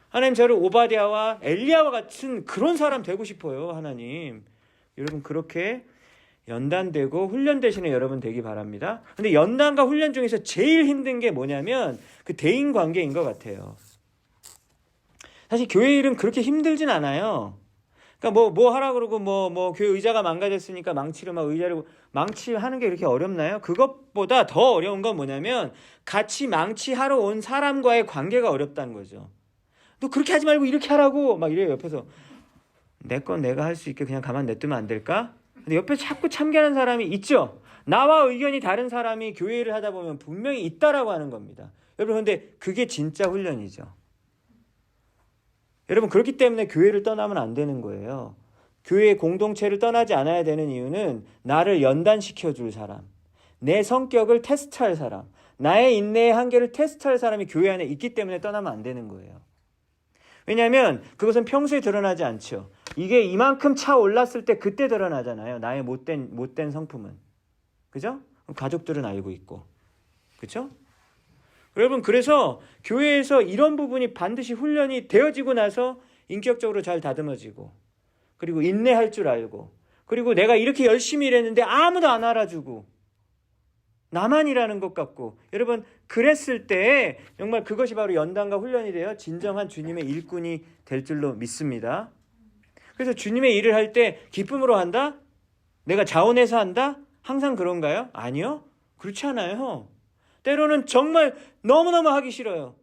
하나님 저를 오바댜와 엘리야와 같은 그런 사람 되고 싶어요. 하나님 여러분 그렇게 연단되고 훈련되시는 여러분 되기 바랍니다. 근데 연단과 훈련 중에서 제일 힘든 게 뭐냐면 그 대인관계인 것 같아요. 사실 교회 일은 그렇게 힘들진 않아요. 그러니까 뭐 하라 그러고 교회 의자가 망가졌으니까 망치로 의자를 망치하는 게 그렇게 어렵나요? 그것보다 더 어려운 건 뭐냐면 같이 망치하러 온 사람과의 관계가 어렵다는 거죠. 너 그렇게 하지 말고 이렇게 하라고 이래요. 옆에서 내 건 내가 할 수 있게 그냥 가만 냅두면 안 될까? 근데 옆에 자꾸 참견하는 사람이 있죠. 나와 의견이 다른 사람이 교회를 하다 보면 분명히 있다라고 하는 겁니다. 여러분 근데 그게 진짜 훈련이죠. 여러분 그렇기 때문에 교회를 떠나면 안 되는 거예요. 교회의 공동체를 떠나지 않아야 되는 이유는 나를 연단시켜줄 사람, 내 성격을 테스트할 사람, 나의 인내의 한계를 테스트할 사람이 교회 안에 있기 때문에 떠나면 안 되는 거예요. 왜냐하면 그것은 평소에 드러나지 않죠. 이게 이만큼 차 올랐을 때 그때 드러나잖아요. 나의 못된 성품은. 그죠? 가족들은 알고 있고. 그죠? 여러분 그래서 교회에서 이런 부분이 반드시 훈련이 되어지고 나서 인격적으로 잘 다듬어지고 그리고 인내할 줄 알고 그리고 내가 이렇게 열심히 일했는데 아무도 안 알아주고 나만 일하는 것 같고 여러분 그랬을 때 정말 그것이 바로 연단과 훈련이 되어 진정한 주님의 일꾼이 될 줄로 믿습니다. 그래서 주님의 일을 할 때 기쁨으로 한다? 내가 자원해서 한다? 항상 그런가요? 아니요. 그렇지 않아요. 때로는 정말 너무너무 하기 싫어요.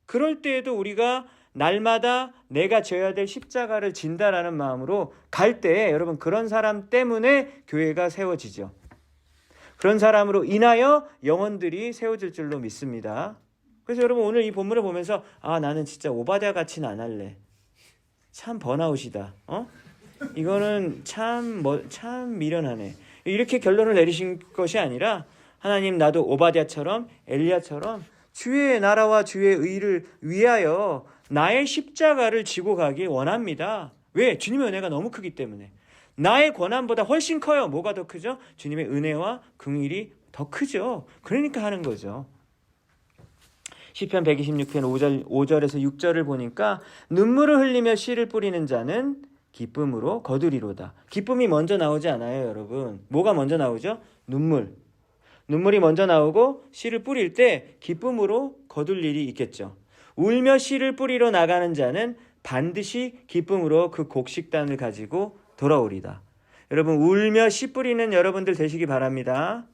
그럴 때에도 우리가 날마다 내가 져야 될 십자가를 진다라는 마음으로 갈 때 여러분 그런 사람 때문에 교회가 세워지죠. 그런 사람으로 인하여 영혼들이 세워질 줄로 믿습니다. 그래서 여러분 오늘 이 본문을 보면서 나는 진짜 오바댜 같이는 안 할래. 참 번아웃이다. 이거는 참 미련하네. 이렇게 결론을 내리신 것이 아니라 하나님 나도 오바댜처럼 엘리야처럼 주의 나라와 주의 의를 위하여 나의 십자가를 지고 가길 원합니다. 왜? 주님의 은혜가 너무 크기 때문에. 나의 권한보다 훨씬 커요. 뭐가 더 크죠? 주님의 은혜와 긍휼이 더 크죠. 그러니까 하는 거죠. 시편 126편 5절에서 6절을 보니까 눈물을 흘리며 씨를 뿌리는 자는 기쁨으로 거두리로다. 기쁨이 먼저 나오지 않아요, 여러분. 뭐가 먼저 나오죠? 눈물이 먼저 나오고 씨를 뿌릴 때 기쁨으로 거둘 일이 있겠죠. 울며 씨를 뿌리러 나가는 자는 반드시 기쁨으로 그 곡식단을 가지고 돌아오리다. 여러분, 울며 씨 뿌리는 여러분들 되시기 바랍니다.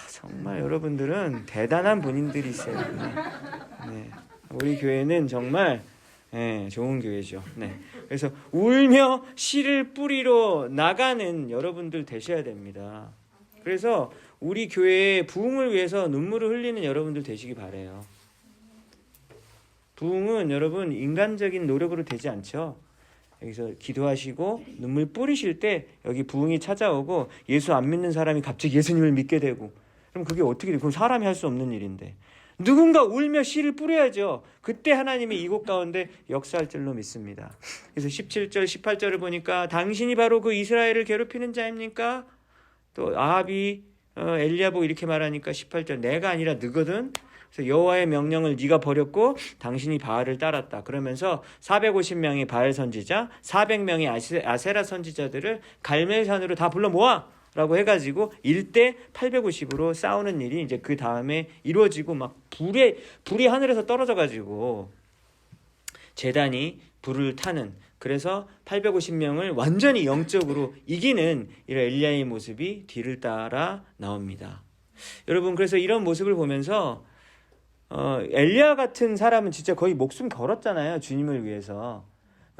정말 여러분들은 대단한 분들이세요. 네. 우리 교회는 정말 좋은 교회죠. 네. 그래서 울며 씨를 뿌리러 나가는 여러분들 되셔야 됩니다. 그래서 우리 교회의 부흥을 위해서 눈물을 흘리는 여러분들 되시기 바라요. 부흥은 여러분 인간적인 노력으로 되지 않죠. 여기서 기도하시고 눈물 뿌리실 때 여기 부흥이 찾아오고 예수 안 믿는 사람이 갑자기 예수님을 믿게 되고, 그럼 그게 어떻게 돼? 그건 사람이 할 수 없는 일인데 누군가 울며 씨를 뿌려야죠. 그때 하나님이 이곳 가운데 역사할 줄로 믿습니다. 그래서 17절 18절을 보니까 당신이 바로 그 이스라엘을 괴롭히는 자입니까? 또 아합이 엘리야 보고 이렇게 말하니까 18절 내가 아니라 너거든. 그래서 여호와의 명령을 네가 버렸고 당신이 바알을 따랐다. 그러면서 450명의 바알 선지자, 400명의 아세라 선지자들을 갈멜산으로 다 불러 모아 라고 해가지고 1대 850으로 싸우는 일이 이제 그 다음에 이루어지고, 막 불이 하늘에서 떨어져가지고 제단이 불을 타는, 그래서 850명을 완전히 영적으로 이기는 이런 엘리야의 모습이 뒤를 따라 나옵니다. 여러분, 그래서 이런 모습을 보면서 엘리야 같은 사람은 진짜 거의 목숨 걸었잖아요, 주님을 위해서.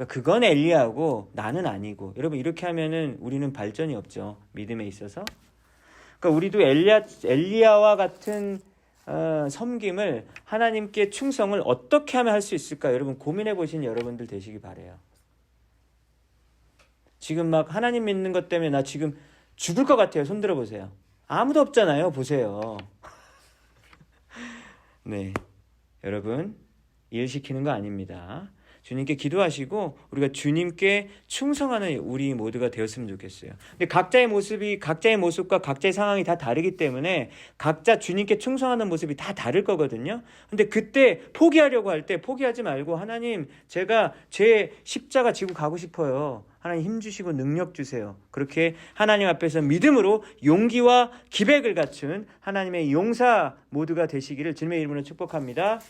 그건 엘리야고 나는 아니고. 여러분, 이렇게 하면은 우리는 발전이 없죠, 믿음에 있어서. 그러니까 우리도 엘리야와 같은 섬김을, 하나님께 충성을 어떻게 하면 할 수 있을까? 여러분 고민해 보신 여러분들 되시기 바래요. 지금 막 하나님 믿는 것 때문에 나 지금 죽을 것 같아요. 손 들어 보세요. 아무도 없잖아요. 보세요. 네, 여러분 일 시키는 거 아닙니다. 주님께 기도하시고 우리가 주님께 충성하는 우리 모두가 되었으면 좋겠어요. 근데 각자의 모습과 각자의 상황이 다 다르기 때문에 각자 주님께 충성하는 모습이 다 다를 거거든요. 근데 그때 포기하려고 할 때 포기하지 말고, 하나님 제가 제 십자가 지고 가고 싶어요. 하나님 힘 주시고 능력 주세요. 그렇게 하나님 앞에서 믿음으로 용기와 기백을 갖춘 하나님의 용사 모두가 되시기를 주님의 이름으로 축복합니다.